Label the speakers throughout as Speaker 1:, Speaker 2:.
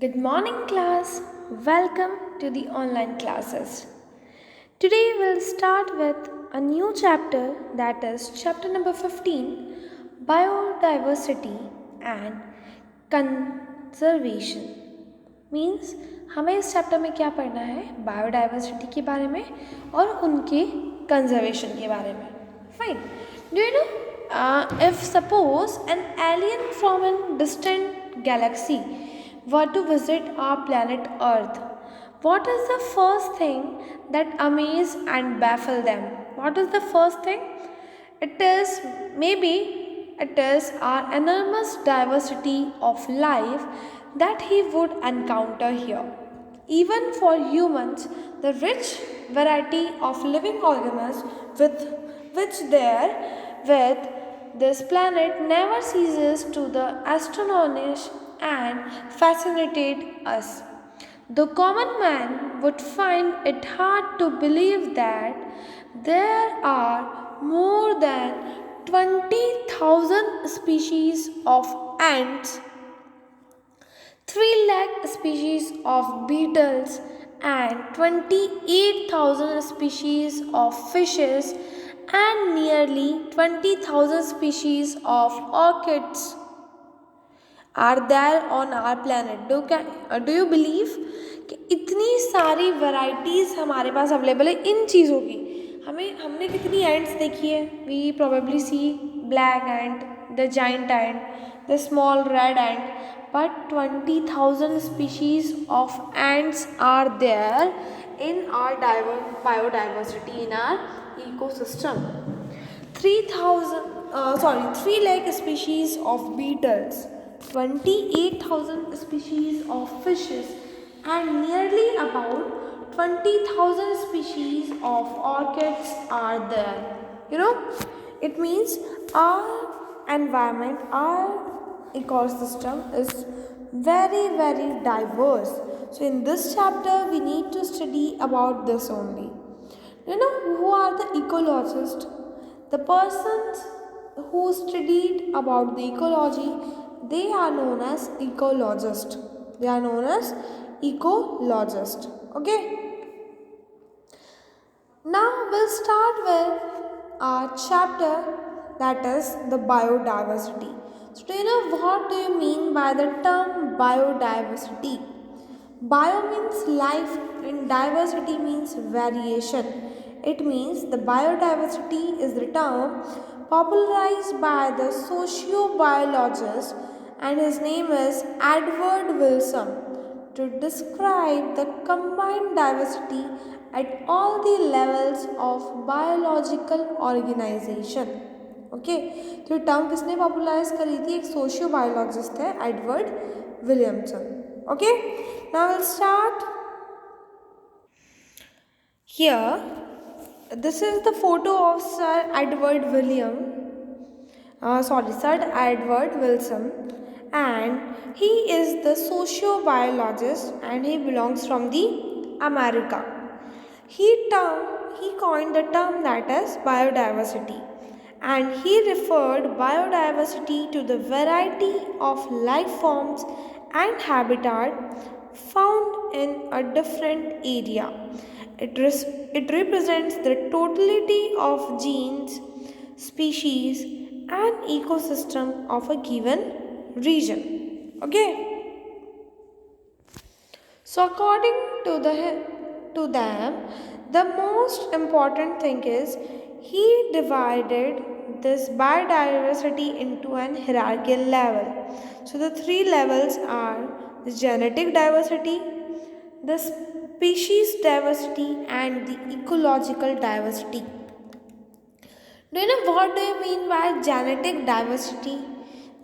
Speaker 1: Good morning, class. Welcome to the online classes. Today we'll start with a new chapter, that is chapter number 15, Biodiversity and Conservation. Means हमें इस chapter में क्या पढ़ना है, biodiversity के बारे में और उनके कंजर्वेशन के बारे में. Fine. Do you know if suppose an alien from an distant galaxy were to visit our planet Earth, what is the first thing that amaze and baffle them? What is the first thing? Maybe it is our enormous diversity of life that he would encounter here. Even for humans, the rich variety of living organisms with which there with this planet never ceases to the astonish and fascinate us. The common man would find it hard to believe that there are more than 20,000 species of ants, 3 lakh species of beetles, and 28,000 species of fishes, and nearly 20,000 species of orchids are there on our planet. Do you believe कि इतनी सारी varieties हमारे पास available है इन चीज़ों की. हमने कितनी ants देखी है. We probably see black ant, the giant ant, the small red ant, but 20,000 species of ants are there in our biodiversity, in our ecosystem. 3 lakh species of beetles, 28,000 species of fishes, and nearly about 20,000 species of orchids are there. It means our environment, our ecosystem is very, very diverse. So in this chapter we need to study about this only. Who are the ecologists? The persons who studied about the ecology, they are known as ecologists. Okay. Now we'll start with our chapter, that is the biodiversity. So do you know what do you mean by the term biodiversity? Bio means life and diversity means variation. It means the biodiversity is the term popularized by the sociobiologist, and his name is Edward Wilson, to describe the combined diversity at all the levels of biological organization. Okay. तो ये term किसने popularise करी थी? एक socio biologist है, Edward Williamson. Okay. Now will start here. This is the photo of sir Edward Wilson, and he is the sociobiologist and he belongs from the America. He coined the term that is biodiversity, and he referred biodiversity to the variety of life forms and habitat found in a different area. It represents the totality of genes, species, and ecosystem of a given region. Okay. So according to them, the most important thing is he divided this biodiversity into an hierarchical level. So the 3 levels are the genetic diversity, the species diversity, and the ecological diversity. Do you know what do you mean by genetic diversity?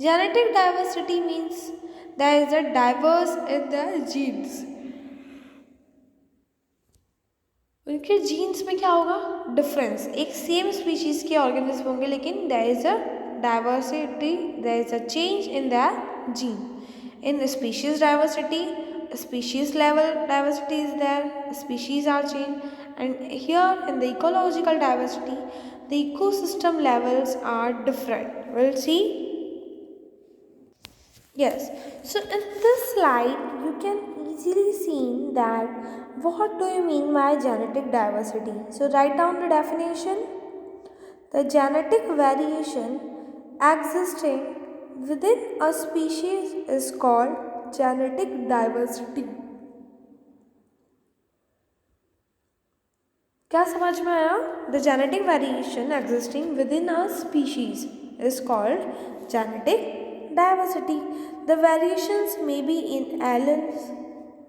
Speaker 1: Genetic diversity means there is a diverse in the genes. उनके jeans में क्या होगा? Difference. एक same species के organism होंगे लेकिन there is a diversity, there is a change in their gene. In species diversity, species level diversity is there, species are changed, and here in the ecological diversity the ecosystem levels are different. We'll see. Yes. So in this slide, you can easily see that what do you mean by genetic diversity? So write down the definition. The genetic variation existing within a species is called genetic diversity. क्या समझ में आया? The genetic variation existing within a species is called genetic diversity. The variations may be in alleles,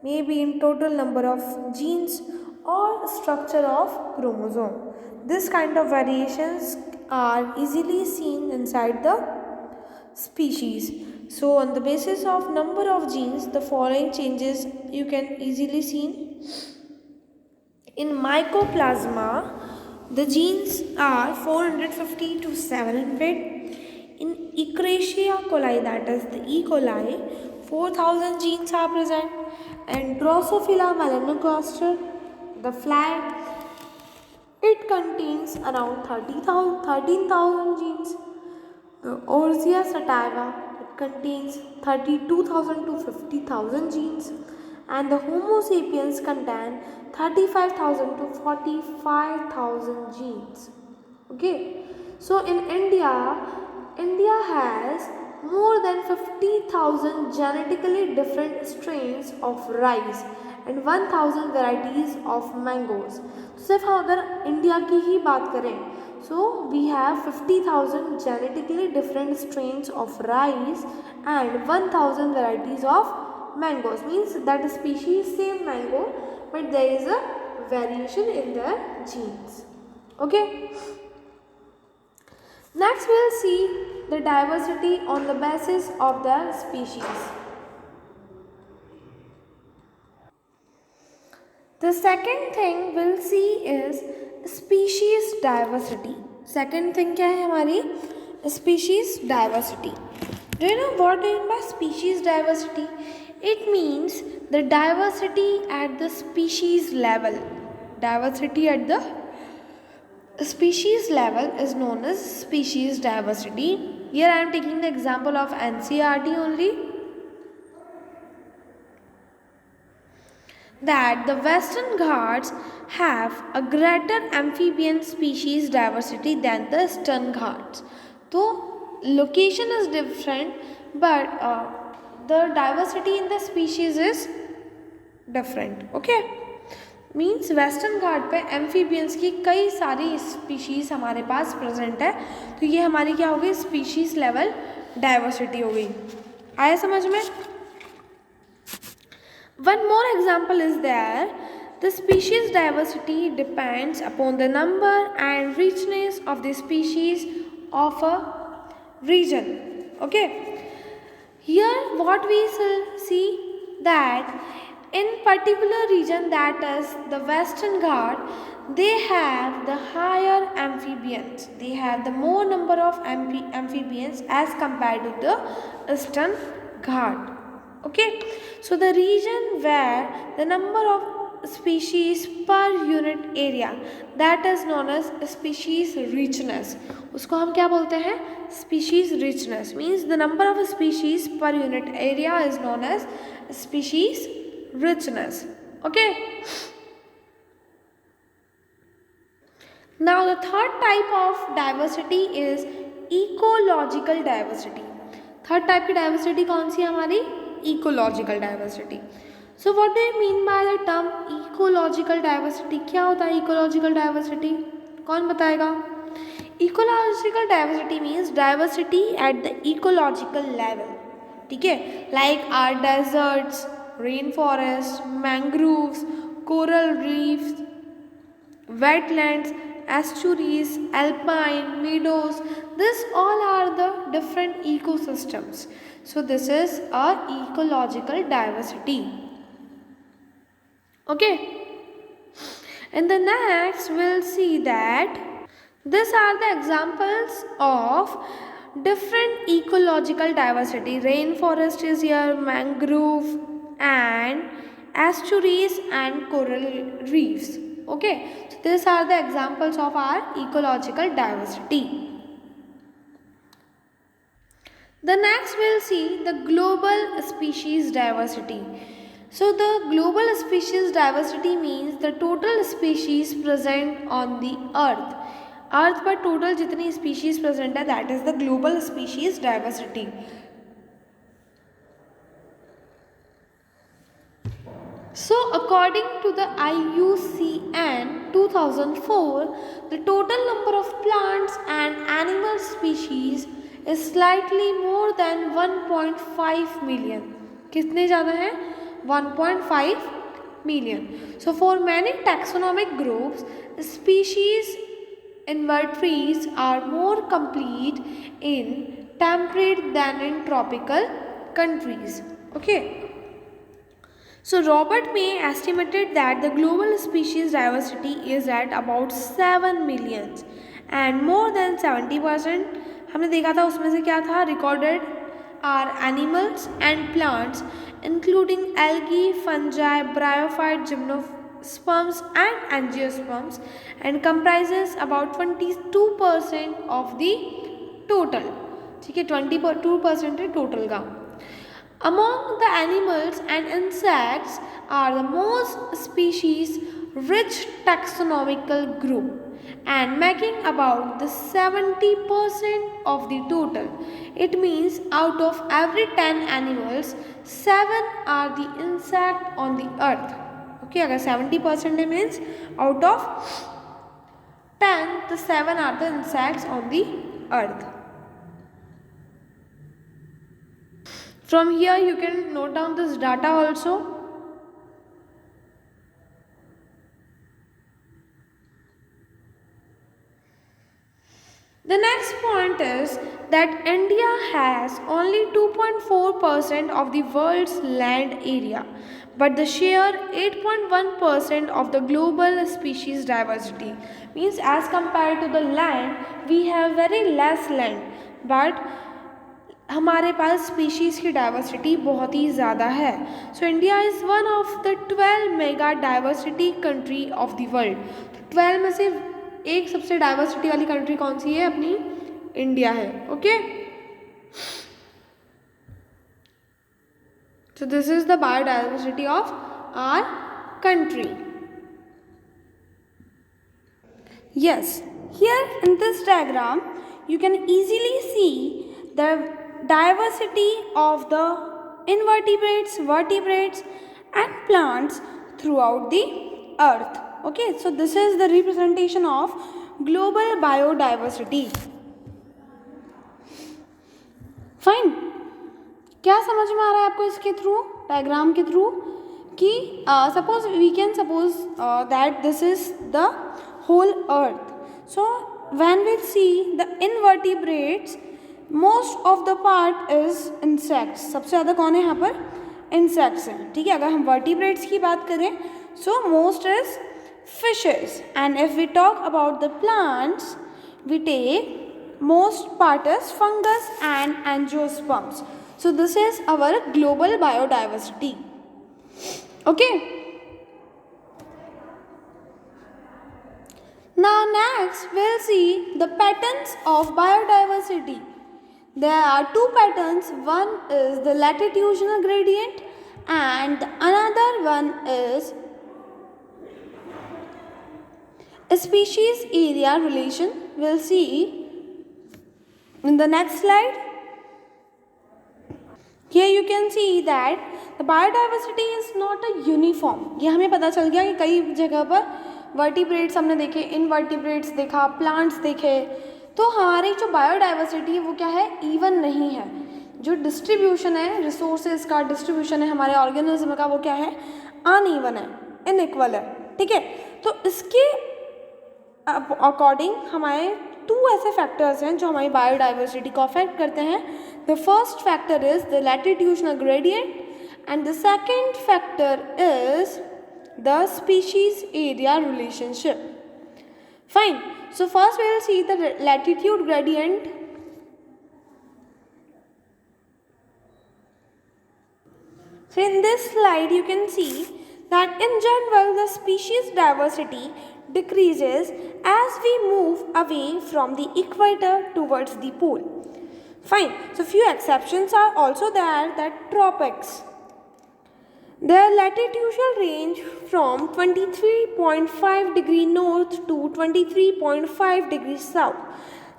Speaker 1: may be in total number of genes or structure of chromosome. This kind of variations are easily seen inside the species. So on the basis of number of genes, the following changes you can easily see. In mycoplasma, the genes are 450 to 700. In Escherichia coli, that is the E. coli, 4000 genes are present. And Drosophila melanogaster, the fly, it contains around 13,000 genes. The Orsia sativa, it contains 32,000 to 50,000 genes, and the Homo sapiens contain 35,000 to 45,000 genes. Okay, so in India has more than 50,000 genetically different strains of rice and 1,000 varieties of mangoes. तो सिर्फ हम अगर India की ही बात करें, so we have 50,000 genetically different strains of rice and 1,000 varieties of mangoes. Means that species same mango, but there is a variation in their genes. Okay. Next we will see the diversity on the basis of their species. The second thing we'll see is species diversity. Second thing क्या है हमारी? Species diversity. Do you know what do you mean by species diversity? It means the diversity at the species level. Diversity at the species level is known as species diversity. Here I am taking the example of NCERT only. That the Western Ghats have a greater amphibian species diversity than the Eastern Ghats. So location is different, but the diversity in the species is different. Okay. Means western Ghat पे amphibians की कई सारी species हमारे पास present है, तो ये हमारी क्या हो गई? स्पीशीज़ लेवल डाइवर्सिटी हो गई. आया समझ में? One more example is there. The species diversity depends upon the number and richness of the species of a region. Okay. Here what we shall see that in particular region, that is the Western Ghat, they have the higher amphibians. They have the more number of amphibians as compared to the Eastern Ghat. Okay, so the region where the number of species per unit area, that is known as species richness. उसको हम क्या बोलते हैं? Species richness. Means the number of species per unit area is known as species richness. Okay. Now the third type of diversity is ecological diversity. Third type की diversity कौन सी है हमारी? Ecological diversity. So what do you mean by the term ecological diversity? क्या होता है ecological diversity? कौन बताएगा? Ecological diversity means diversity at the ecological level. ठीक है, like are deserts, rain forest, mangroves, coral reefs, wetlands, estuaries, alpine, meadows, this all are the different ecosystems. So this is a ecological diversity. Okay. And the next we'll see that these are the examples of different ecological diversity. Rainforest is here, mangrove and estuaries and coral reefs. Okay, so these are the examples of our ecological diversity. The next we'll see the global species diversity. So the global species diversity means the total species present on the earth. अर्थ पर total जितनी species present है that is the global species diversity. So according to the IUCN 2004, the total number of plants and animal species is slightly more than 1.5 million. कितने ज़्यादा हैं? 1.5 million. So for many taxonomic groups, species invertebrates are more complete in temperate than in tropical countries. Okay. So Robert May estimated that the global species diversity is at about 7 million and more than 70% हमने देखा था उसमें से क्या था recorded are animals and plants including algae, fungi, bryophyte, gymnosperms and angiosperms and comprises about 22% of the total. ठीक है 22% है total का. Among the animals and insects are the most species rich taxonomical group and making about the 70% of the total. It means out of every 10 animals, 7 are the insect on the earth. Okay, अगर 70% means out of 10, the 7 are the insects on the earth. From here you can note down this data also. The next point is that India has only 2.4% of the world's land area, but the share 8.1% of the global species diversity. Means as compared to the land, we have very less land, but हमारे पास species की diversity बहुत ही ज़्यादा है. So India is one of the 12 mega diversity country of the world. 12 में से एक सबसे diversity वाली कंट्री कौन सी है? अपनी इंडिया है. Okay, so this is the biodiversity of our country. Yes, here in this diagram you can easily see the diversity of the invertebrates, vertebrates and plants throughout the earth. Okay, so this is the representation of global biodiversity. Fine. क्या समझ में आ रहा है आपको इसके through, diagram के through, कि suppose we can suppose that this is the whole earth. So when we see the invertebrates, most of the part is insects. सबसे ज़्यादा कौन है यहाँ पर? इंसेक्ट्स हैं. ठीक है, अगर हम वर्टिब्रेट्स की बात करें so most is fishes. And if we talk about the plants we take most part is fungus and angiosperms. So this is our global biodiversity. Okay. Now next we'll see the patterns of biodiversity. There are two patterns. One is the latitudinal gradient and another one is a species area relation. We'll see in the next slide. Here you can see that the biodiversity is not a uniform. ये हमें पता चल गया कि कई जगह पर vertebrates हमने देखे, इनवर्टिब्रेट्स देखा, प्लांट्स देखे. तो हमारी जो बायोडाइवर्सिटी है वो क्या है? इवन नहीं है. जो डिस्ट्रीब्यूशन है रिसोर्सेज का, डिस्ट्रीब्यूशन है हमारे ऑर्गेनिज्म का, वो क्या है? अनइवन है, इनइक्वल है. ठीक है, तो इसके अकॉर्डिंग हमारे टू ऐसे फैक्टर्स हैं जो हमारी बायोडाइवर्सिटी को अफेक्ट करते हैं. The first factor is the latitudinal gradient and the second factor is the species area relationship. Fine. So first we will see the latitude gradient. So in this slide you can see that in general the species diversity decreases as we move away from the equator towards the pole. Fine. So few exceptions are also there, that tropics. Their latitudinal range from 23.5 degree north to 23.5 degrees south.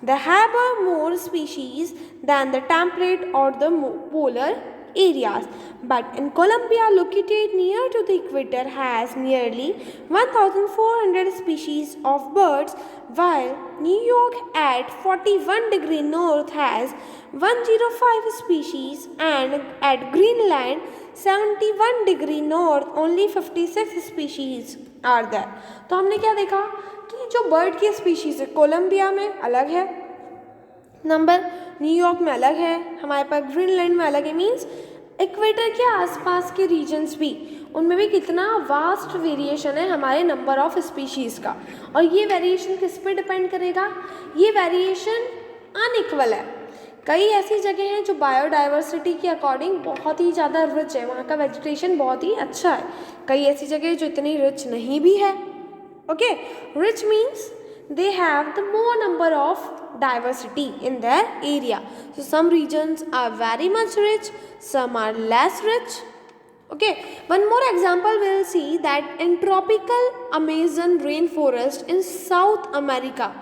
Speaker 1: They harbor more species than the temperate or the polar areas, but in Colombia, located near to the equator, has nearly 1,400 species of birds, while New York at 41 degree north has 105 species, and at Greenland 71 degree north only 56 species are there. तो हमने क्या देखा कि जो bird की species है Colombia में अलग है नंबर, न्यूयॉर्क में अलग है, हमारे पास ग्रीनलैंड में अलग है, मीन्स इक्वेटर के आसपास के रीजन्स भी उनमें भी कितना वास्ट वेरिएशन है हमारे नंबर ऑफ स्पीशीज़ का. और ये वेरिएशन किस पे डिपेंड करेगा, ये वेरिएशन अनइक्वल है. कई ऐसी जगह हैं जो बायोडाइवर्सिटी के अकॉर्डिंग बहुत ही ज़्यादा रिच है, वहाँ का वेजिटेशन बहुत ही अच्छा है. कई ऐसी जगह जो इतनी रिच नहीं भी है. Okay, rich means they have the more number of diversity in their area. So some regions are very much rich, some are less rich. Okay, one more example we'll see that in tropical Amazon rainforest in South America,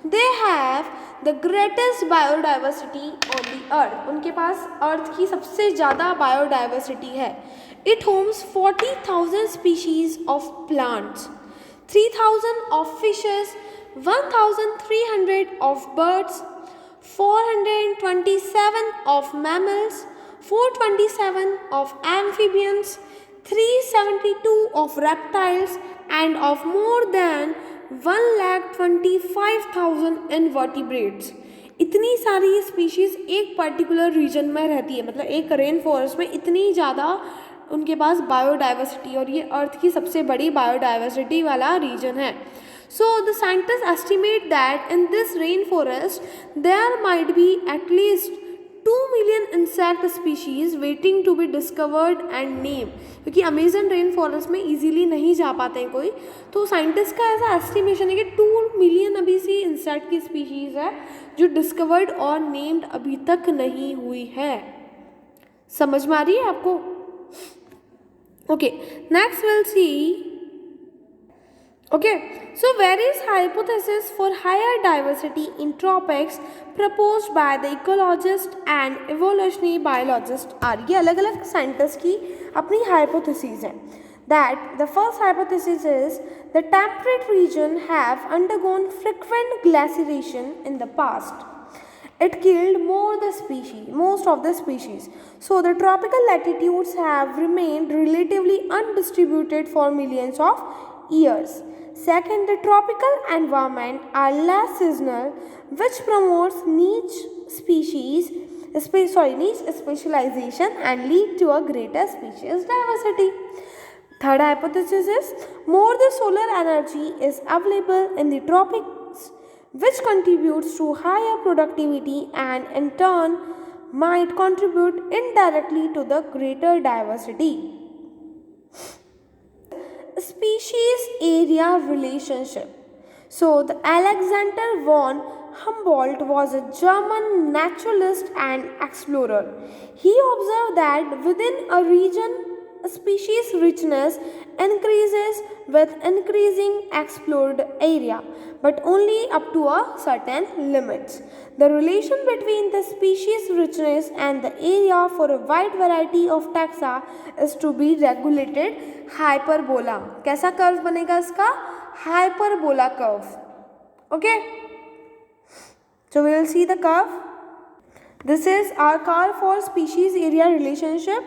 Speaker 1: they have the greatest biodiversity on the earth. उनके पास अर्थ की सबसे ज़्यादा biodiversity है. It homes 40,000 species of plants, 3,000 of fishes, 1,300 of birds, 427 of mammals, 427 of amphibians, 372 of reptiles, and of more than 1,25,000 invertebrates. इतनी सारी species एक particular reason में रहती है, मतलब एक रेन फॉरेस्ट में इतनी ज़्यादा उनके पास बायोडाइवर्सिटी, और ये अर्थ की सबसे बड़ी बायोडाइवर्सिटी वाला रीजन है. So the scientists estimate that in this rainforest there might be at least 2 million insect species waiting to be discovered and named. क्योंकि अमेजन रेन फॉरेस्ट में इजीली नहीं जा पाते हैं कोई, तो साइंटिस्ट का ऐसा एस्टिमेशन है कि 2 मिलियन अभी सी इंसेक्ट की स्पीशीज़ है जो डिस्कवर्ड और नेम्ड अभी तक नहीं हुई है. समझ में आ रही है आपको? Okay, next will see. Okay, so various hypotheses for higher diversity in tropics proposed by the ecologist and evolutionary biologist are. ये अलग अलग साइंटिस्ट की अपनी hypotheses हैं. That the first hypothesis is the temperate region have undergone frequent glaciation in the past. It killed most of the species. So the tropical latitudes have remained relatively undistributed for millions of years. Second, the tropical environment are less seasonal, which promotes niche specialization and lead to a greater species diversity. Third hypothesis is more the solar energy is available in the tropics, which contributes to higher productivity and in turn might contribute indirectly to the greater diversity. Species area relationship. So the Alexander von Humboldt was a German naturalist and explorer. He observed that within a region species richness increases with increasing explored area, but only up to a certain limits. The relation between the species richness and the area for a wide variety of taxa is to be regulated hyperbola. कैसा curve बनेगा इसका? Hyperbola curve. Okay, so we will see the curve. This is our curve for species area relationship.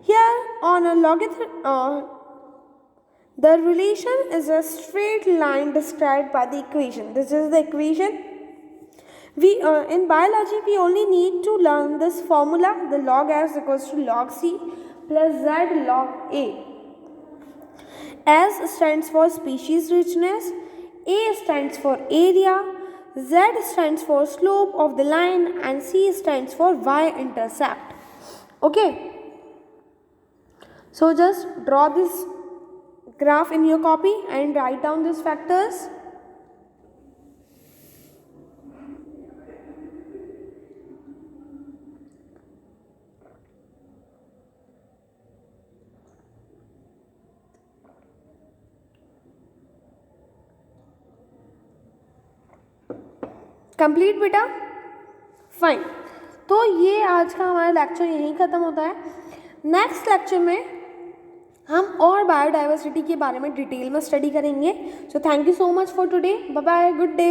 Speaker 1: Here on a logarithm, the relation is a straight line described by the equation. This is the equation. In biology we only need to learn this formula, the log S equals to log C plus Z log A. S stands for species richness, A stands for area, Z stands for slope of the line, and C stands for y-intercept. Okay, so just draw this graph in your copy and write down these factors. Complete बेटा, fine. तो ये आज का हमारा lecture यहीं ख़त्म होता है। नेक्स्ट लेक्चर में हम और बायोडाइवर्सिटी के बारे में डिटेल में स्टडी करेंगे। So thank you so much for today, bye bye, good day.